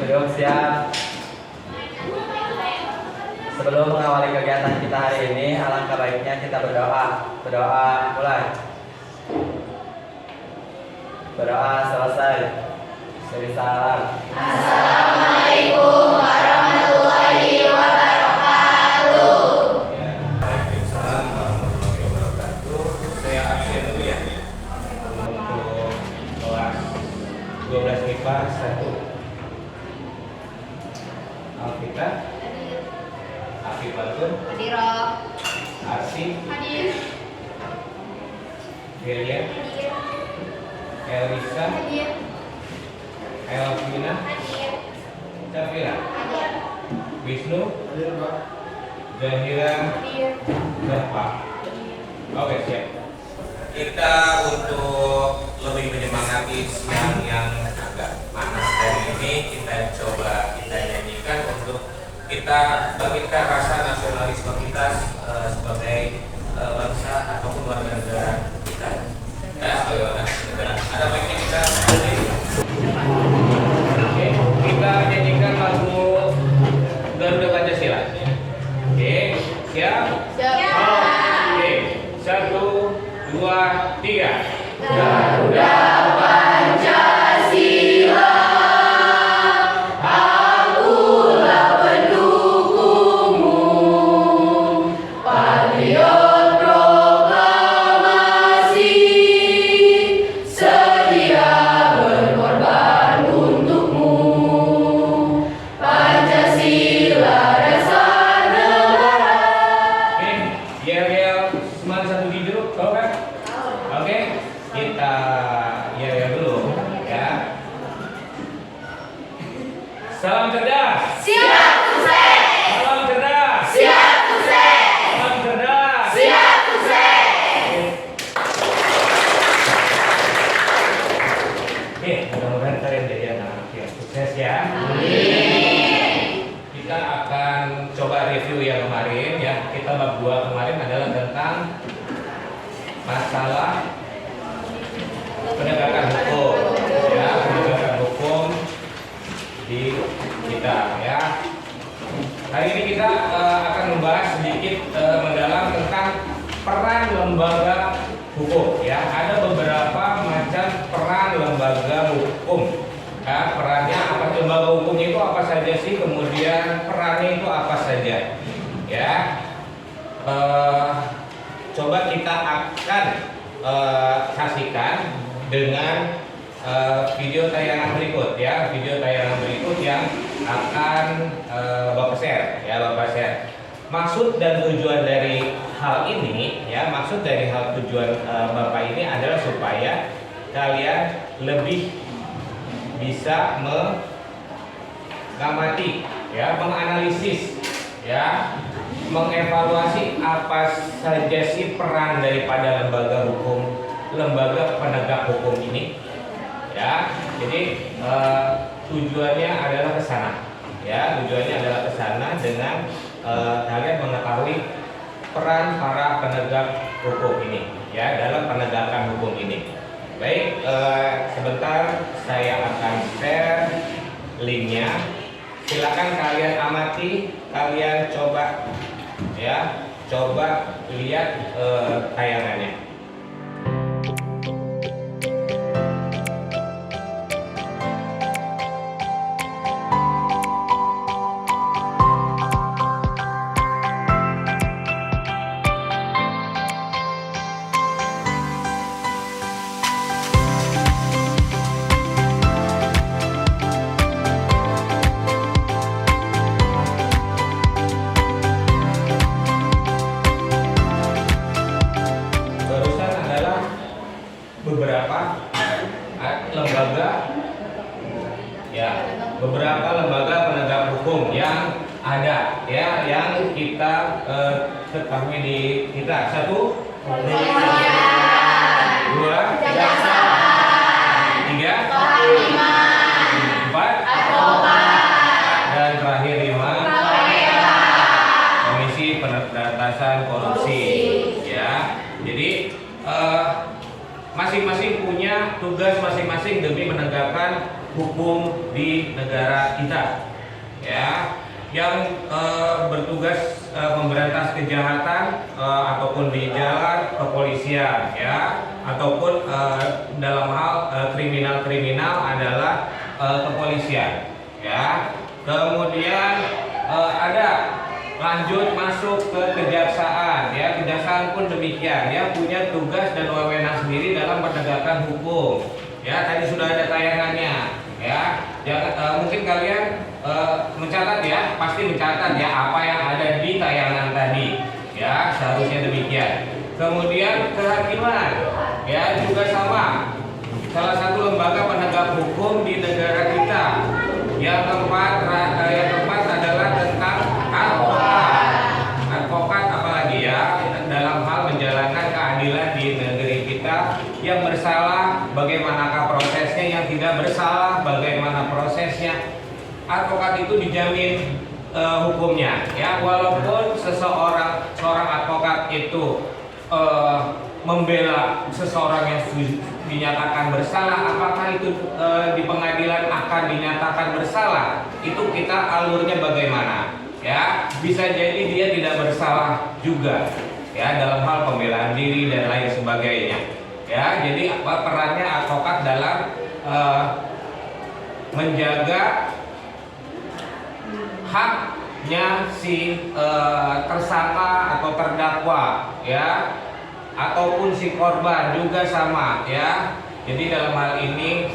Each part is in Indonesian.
Duduk siap. Sebelum mengawali kegiatan kita hari ini, alangkah baiknya kita berdoa. Berdoa mulai. Berdoa selesai. Beri salam. Assalamualaikum warahmatullahi wabarakatuh. Waalaikumsalam warahmatullahi wabarakatuh. Saya absen dulu ya. Untuk kelas 12 IPA 1. Alvita, Afifatun, Hadiroh. Arsi, Hadir. Delia, Hadir. Elisa, Hadir. Elvina, Hadir. Safira, Hadir. Wisnu, Zahira, Hadir. Zahpa. Oke, siap. Kita untuk lebih menyemangati siang yang agak panas hari ini, kita coba kita nyanyikan untuk kita bangkitkan rasa nasionalisme kita sebagai bangsa ataupun warga negara kita. Ya, sebagai warga negara. Ada baiknya kita Oke, kita nyanyikan lagu Garuda Pancasila. Oke, siap? Siap. Oke, 1, 2, 3. Garuda Pancasila, akulah pendukungmu, patriot proklamasi, sedia berkorban untukmu. Pancasila dasar negara. Oke, yel-yel semuanya satu gigi dulu, tahu kan? Oke, kita yel-yel dulu ya. Salam cerdas. Siap, Usai. Salam cerdas. Siap, Usai. Salam cerdas. Siap, Usai. Oke, mudah-mudahan kalian jadi anak yang sukses ya. Kita akan coba review yang kemarin ya. Kita bab 2 kemarin adalah tentang masalah penegakan hukum ya, penegakan hukum di kita ya. Hari ini kita akan membahas sedikit mendalam tentang peran lembaga hukum ya. Ada beberapa macam peran lembaga hukum ya. Perannya apa, lembaga hukum itu apa saja sih, kemudian perannya itu apa saja ya. Coba kita akan saksikan dengan video tayangan berikut ya, video tayangan berikut yang akan Bapak share ya, Bapak share. Maksud dan tujuan dari hal ini ya, maksud dari hal tujuan Bapak ini adalah supaya kalian lebih bisa mengamati ya, menganalisis ya, mengevaluasi apa saja sih peran daripada lembaga hukum, lembaga penegak hukum ini ya. Jadi tujuannya adalah ke sana ya, tujuannya adalah ke sana dengan kalian mengetahui peran para penegak hukum ini ya, dalam penegakan hukum ini. Baik, sebentar saya akan share linknya. Silakan kalian amati, kalian coba ya, coba lihat tayangannya. Beberapa lembaga penegak hukum yang ada ya, yang kita ketahui di kita. 1, 2, 3, 4, dan terakhir 5, Komisi Pemberantasan Korupsi ya. Jadi masing-masing punya tugas masing-masing demi menegakkan hukum di negara kita, ya, yang bertugas memberantas kejahatan ataupun di jalan kepolisian, ya, ataupun dalam hal kriminal adalah kepolisian, ya. Kemudian ada lanjut masuk ke kejaksaan, ya. Kejaksaan pun demikian, ya, punya tugas dan wewenang sendiri dalam penegakan hukum, ya. Tadi sudah ada tayangannya, ya. Jangan mungkin kalian mencatat, ya, pasti mencatat, ya, apa yang ada di tayangan tadi, ya, seharusnya demikian. Kemudian kehakiman, ya, juga sama, salah satu lembaga penegak hukum di negara kita. Yang keempat adalah tentang advokat apalagi, ya, dalam hal menjalankan keadilan di negeri kita. Yang bersalah bagaimanakah prosesnya, yang tidak bersalah bagaimana prosesnya. Advokat itu dijamin hukumnya, ya, walaupun seorang advokat itu membela seseorang yang dinyatakan bersalah, apakah itu di pengadilan akan dinyatakan bersalah, itu kita alurnya bagaimana, ya. Bisa jadi dia tidak bersalah juga, ya, dalam hal pembelaan diri dan lain sebagainya, ya. Jadi apa perannya advokat dalam menjaga haknya si tersangka atau terdakwa, ya, ataupun si korban juga sama, ya. Jadi dalam hal ini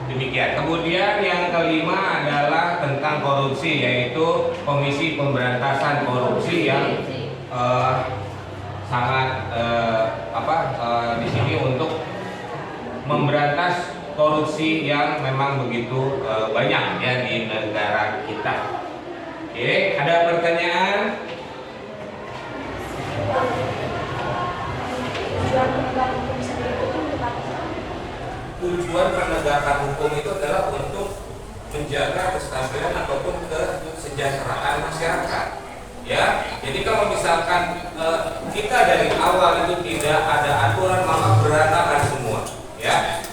demikian. Kemudian yang kelima adalah tentang korupsi, yaitu Komisi Pemberantasan Korupsi yang sangat di sini untuk memberantas korupsi yang memang begitu banyak, ya, di negara kita. Oke, ada pertanyaan? Tujuan penegakan hukum itu adalah untuk menjaga kestabilan ataupun kesejahteraan masyarakat, ya. Jadi kalau misalkan kita dari awal itu tidak ada aturan, maka berantakan semua, ya.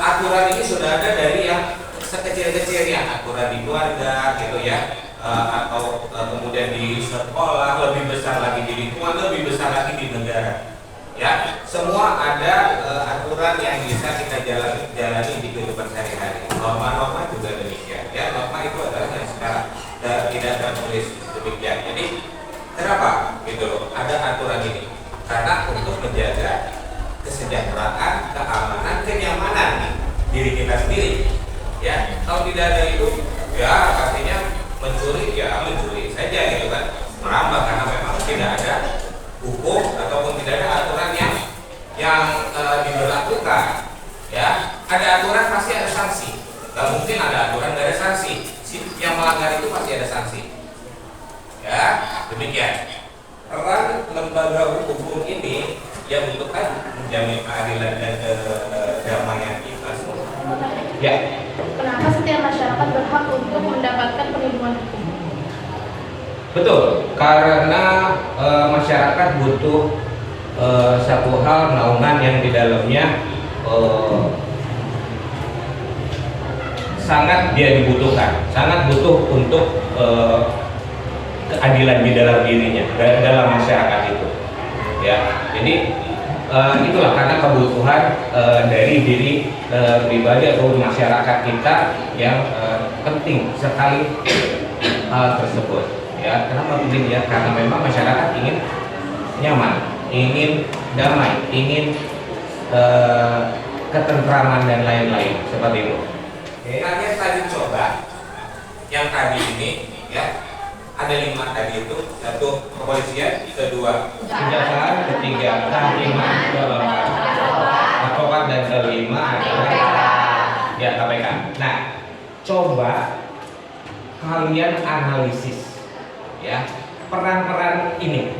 Aturan ini sudah ada dari yang sekecil-kecilnya, aturan di keluarga, gitu, ya, atau kemudian di sekolah, lebih besar lagi di lingkungan, lebih besar lagi di negara, ya. Semua ada aturan yang bisa kita jalani di kehidupan sehari-hari. Norma-norma juga demikian, ya. Norma itu adalah yang sekarang tidak tertulis demikian. Jadi kenapa gitu loh ada aturan ini? Karena untuk menjaga kesejahteraan, keamanan, kenyamanan diri kita sendiri, ya. Kalau tidak ada itu, ya, artinya mencuri, ya, mencuri saja, gitu kan, merambah, karena memang tidak ada hukum ataupun tidak ada aturan yang diberlakukan, ya. Ada aturan pasti ada sanksi, nggak mungkin ada aturan nggak ada sanksi. Yang melanggar itu pasti ada sanksi, ya. Demikian peran lembaga hukum ini, ya, untuk menjamin keadilan dan kedamaian kita semua. Ya. Kenapa setiap masyarakat berhak untuk mendapatkan perlindungan hukum? Betul, karena masyarakat butuh satu hal, naungan yang di dalamnya sangat dia dibutuhkan, sangat butuh untuk keadilan di dalam dirinya, dalam masyarakat itu, ya. Jadi itulah karena kebutuhan dari diri pribadi atau masyarakat kita yang penting sekali hal tersebut, ya. Kenapa begini, ya? Karena memang masyarakat ingin nyaman, ingin damai, ingin ketentraman dan lain-lain seperti itu. Kalian tadi coba yang tadi ini, ya, ada 5 tadi itu, satu kepolisian, kedua kejaksaan, ketiga kehakiman, keempat advokat, dan kelima adalah ya KPK. Nah, coba kalian analisis, ya, peran-peran ini,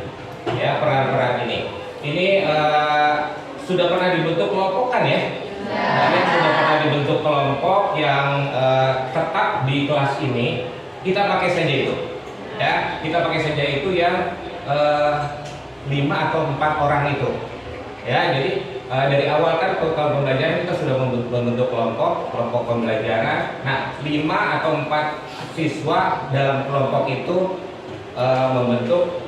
ya, peran-peran ini sudah pernah dibentuk kelompok, kan, ya? Kalian sudah pernah dibentuk kelompok yang tetap di kelas ini. Kita pakai saja itu, ya, kita pakai saja itu yang 5 atau 4 orang itu, ya. Jadi dari awal kan kalau pembelajaran kita sudah membentuk kelompok pembelajaran. Nah, 5 atau 4 siswa dalam kelompok itu membentuk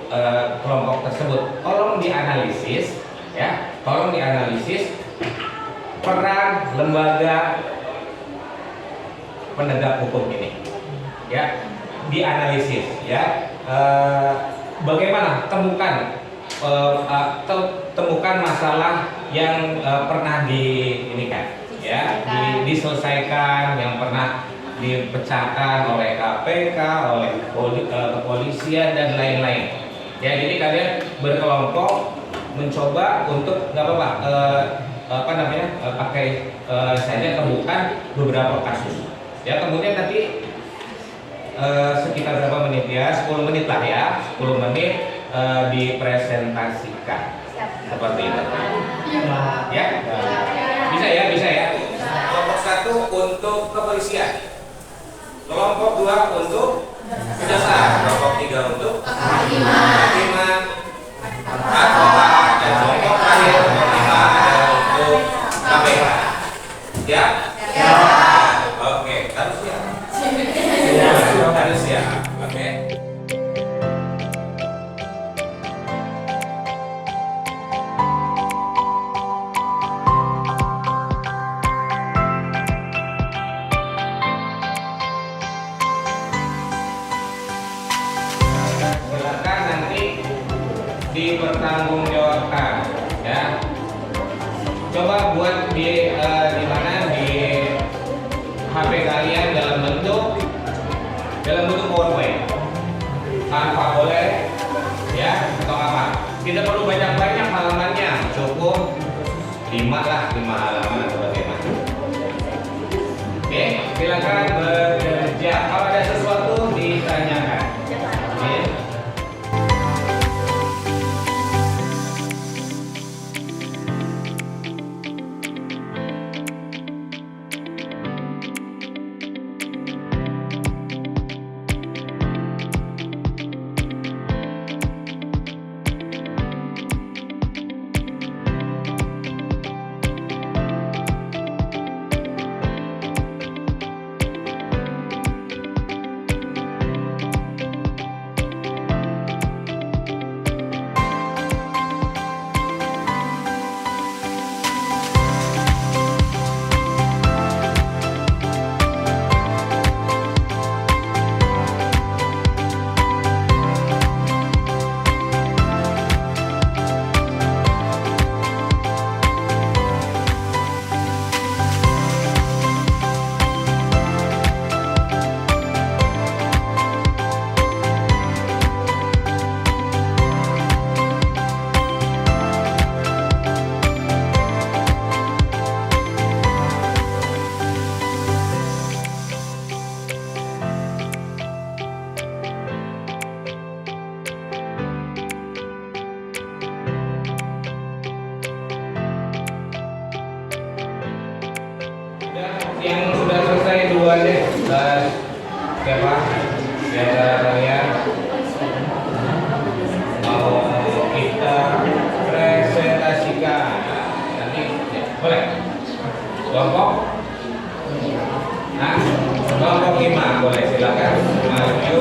kelompok tersebut. Tolong dianalisis, ya. Tolong dianalisis peran lembaga penegak hukum ini, ya. Dianalisis, ya. Bagaimana temukan masalah yang pernah diselesaikan, yang pernah dipecahkan oleh KPK, oleh kepolisian dan lain-lain. Ya, jadi kalian berkelompok mencoba untuk nggak apa-apa, pakai saja temukan beberapa kasus. Ya, kemudian nanti sekitar berapa menit ya? 10 menit lah ya, 10 menit dipresentasikan. Seperti itu. Ya, bisa ya. Kelompok 1 untuk kepolisian. Kelompok 2 untuk kejaksaan, kelompok 3 untuk kehakiman, advokat, dan kelompok terakhir kelompok 5 adalah untuk KPK. Ya? Oke, harus siap. Harus siap. Oke. Silakan nanti dipertanggungjawabkan, ya. Coba buat di mana di HP kalian dalam bentuk PowerPoint. Tanpa boleh, ya, atau apa? Tidak perlu banyak-banyak halamannya, cukup 5 halaman atau bagaimana. Oke, silakan bekerja. Kalau ada sesuatu ditanyakan. Oke. Yang sudah selesai dua deh, siapa? Di antara kalian mau kita presentasikan? Nanti ya, boleh. Kelompok? Nah, kelompok 5 boleh, silakan maju.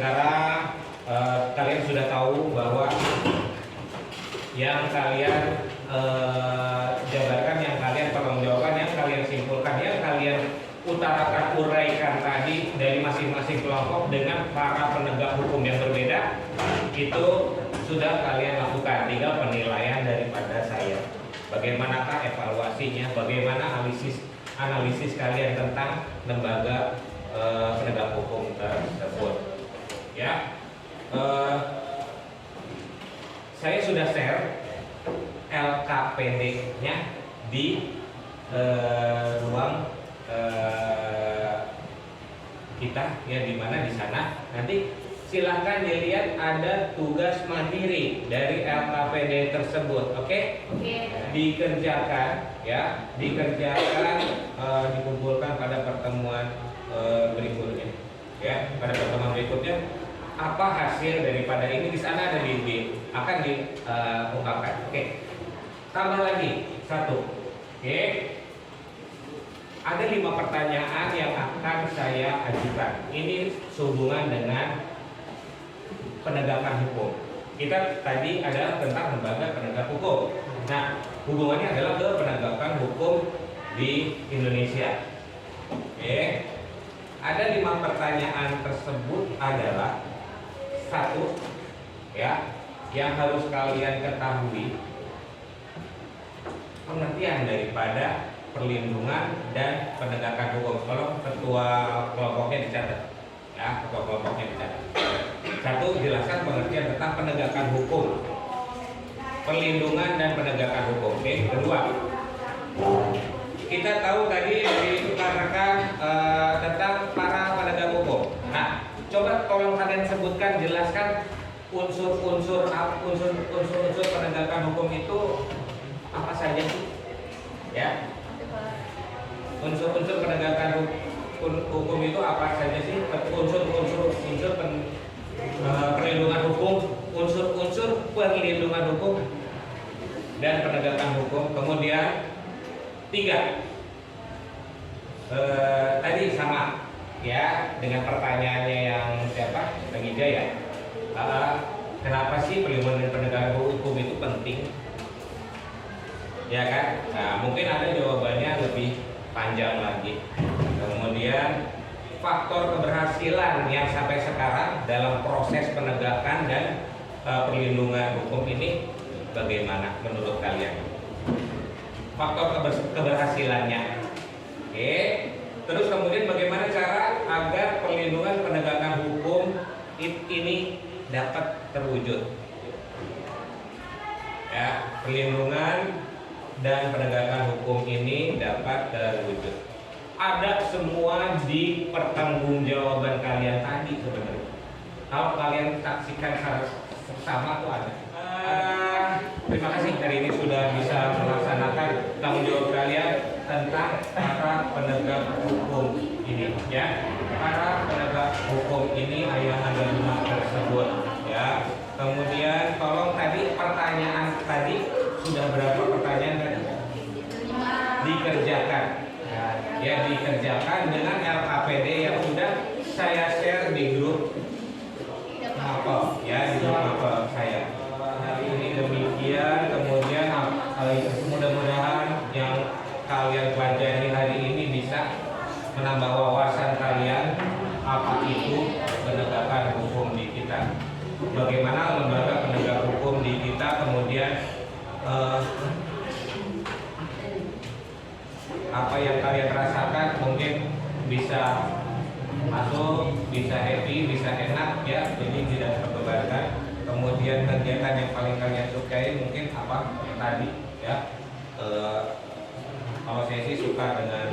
sekarang kalian sudah tahu bahwa yang kalian jabarkan, yang kalian pertanggungjawabkan, yang kalian simpulkan, yang kalian utarakan, uraikan tadi dari masing-masing kelompok dengan para penegak hukum yang berbeda, itu sudah kalian lakukan. Tinggal penilaian daripada saya. Bagaimanakah evaluasinya? Bagaimana analisis kalian tentang lembaga penegak hukum tersebut? Ya, saya sudah share LKPD-nya di ruang kita, ya, di mana di sana nanti silahkan dilihat ada tugas mandiri dari LKPD tersebut. Oke? Dikerjakan, ya, dikumpulkan pada pertemuan berikutnya, ya, pada pertemuan berikutnya apa hasil daripada ini, di sana ada akan diungkapkan. Oke. Tambah lagi satu. Oke. Ada 5 pertanyaan yang akan saya ajukan. Ini sehubungan dengan penegakan hukum. Kita tadi adalah tentang lembaga penegak hukum. Nah, hubungannya adalah ke penegakan hukum di Indonesia. Oke. Ada 5 pertanyaan tersebut adalah satu, ya, yang harus kalian ketahui pengertian daripada perlindungan dan penegakan hukum. Kalau ketua kelompoknya dicatat, ya, ketua kelompoknya dicatat. Satu, jelaskan pengertian tentang penegakan hukum, perlindungan dan penegakan hukum. Oke. Kedua, kita tahu tadi diutarakan tentang para penegak hukum. Nah, coba tolong kalian sebutkan, jelaskan unsur-unsur penegakan hukum itu apa saja sih? Ya. Unsur-unsur penegakan hukum itu apa saja sih? Unsur-unsur perlindungan hukum, unsur-unsur perlindungan hukum dan penegakan hukum. Kemudian 3, tadi sama, ya, dengan pertanyaannya yang siapa? Bang Ija, ya. Kenapa sih perlindungan dan penegakan hukum itu penting? Ya kan? Nah, mungkin ada jawabannya lebih panjang lagi. Kemudian faktor keberhasilan yang sampai sekarang dalam proses penegakan dan perlindungan hukum ini bagaimana menurut kalian? Faktor keberhasilannya. Oke. Terus kemudian bagaimana cara agar perlindungan penegakan hukum ini dapat terwujud? Ya, perlindungan dan penegakan hukum ini dapat terwujud. Ada semua di pertanggungjawaban kalian tadi sebenarnya. Kalau kalian saksikan sama tuh ada. Terima kasih hari ini sudah bisa melaksanakan tanggung jawab kalian tentang para penegak hukum ini, ya. Para penegak hukum ini ada 5 tersebut, ya. Kemudian tolong tadi pertanyaan tadi sudah berapa pertanyaan tadi? Dikerjakan, ya, dikerjakan dengan LKPD yang sudah saya share di grup apa, ya, di grup apa saya. Hari ini demikian. Kemudian mudah-mudahan yang kalian pelajari hari ini bisa menambah wawasan kalian apa itu penegakan hukum di kita, bagaimana lembaga penegak hukum di kita, kemudian apa yang kalian rasakan mungkin bisa masuk, bisa happy, bisa enak, ya, jadi tidak terbebankan. Kemudian kegiatan yang paling kalian sukai mungkin apa yang tadi, ya. Kalau saya sih suka dengan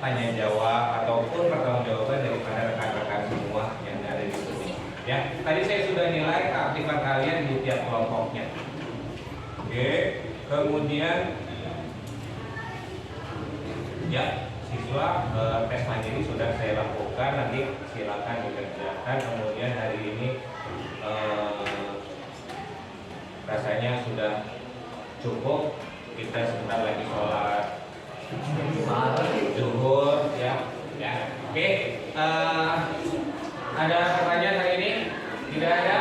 tanya jawab ataupun pertanggungjawaban daripada rekan-rekan semua yang ada di sini. Ya, tadi saya sudah nilai keaktifan kalian di tiap kelompoknya. Oke, kemudian ya, siswa tes mandiri sudah saya lakukan, nanti silakan dikerjakan. Kemudian hari ini rasanya sudah cukup. Kita sebentar lagi sholat zuhur, ya. Oke. Ada pertanyaan hari ini? Tidak ada?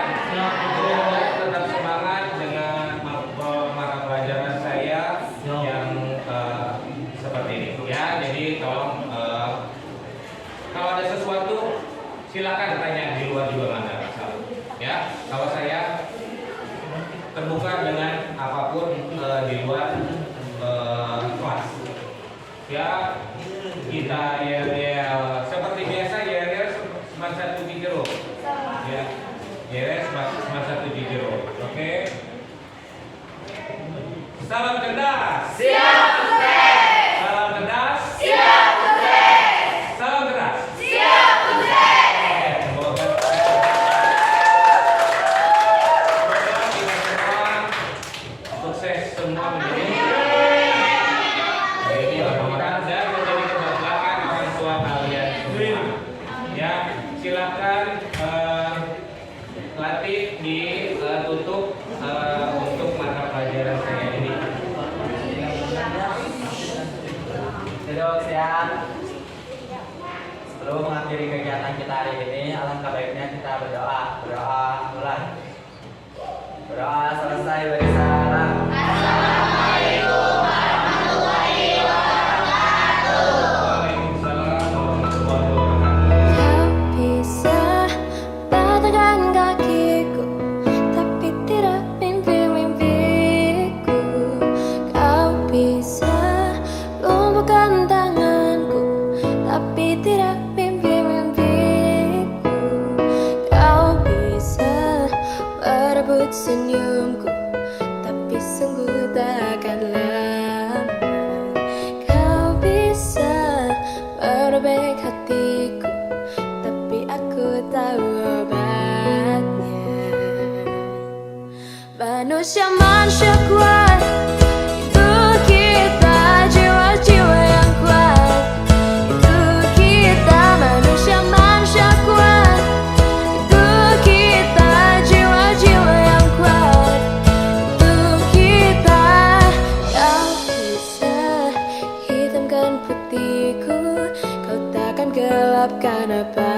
Tetap semangat dengan mata pelajaran saya yang seperti ini ya. Jadi tolong kalau ada sesuatu silakan tanya di luar juga nggak ada masalah ya. Kalau saya terbuka dengan apapun di luar kelas ya. Kita ya seperti biasa ya semasa 7 kilo ya. Ya semasa 7 kilo. Oke. Salam cerdas. Siap, Bunda. Salam cerdas. Siap, Bunda. Salam cerdas. Siap, Bunda. Semoga kita semua sukses semua menjadi orang dan menjadi kebanggaan orang tua kalian semua. Ya, silakan latih ditutup untuk mata pelajaran saya ini. Duduk siap. Sebelum mengakhiri kegiatan kita hari ini, alangkah baiknya kita berdoa. Berdoa mulai. Berdoa selesai beri salam. Assalamualaikum warahmatullahi wabarakatuh. Waalaikumsalam warahmatullahi wabarakatuh. Kau bisa patahkan kakiku, tapi tidak mimpi-mimpiku. Kau bisa lumpuhkan tanganku, tapi tidak mimpi-mimpiku. Kau bisa merebut senyumku, tapi sungguh takkan lama. Kau bisa merobek hatiku, tapi aku tahu obatnya. Manusia kuat, itu kita. Jiwa-jiwa yang kuat, itu kita. Manusia kuat, itu kita. Jiwa-jiwa yang kuat, itu kita. Kau bisa hitamkan putihku, kau takkan gelapkan apa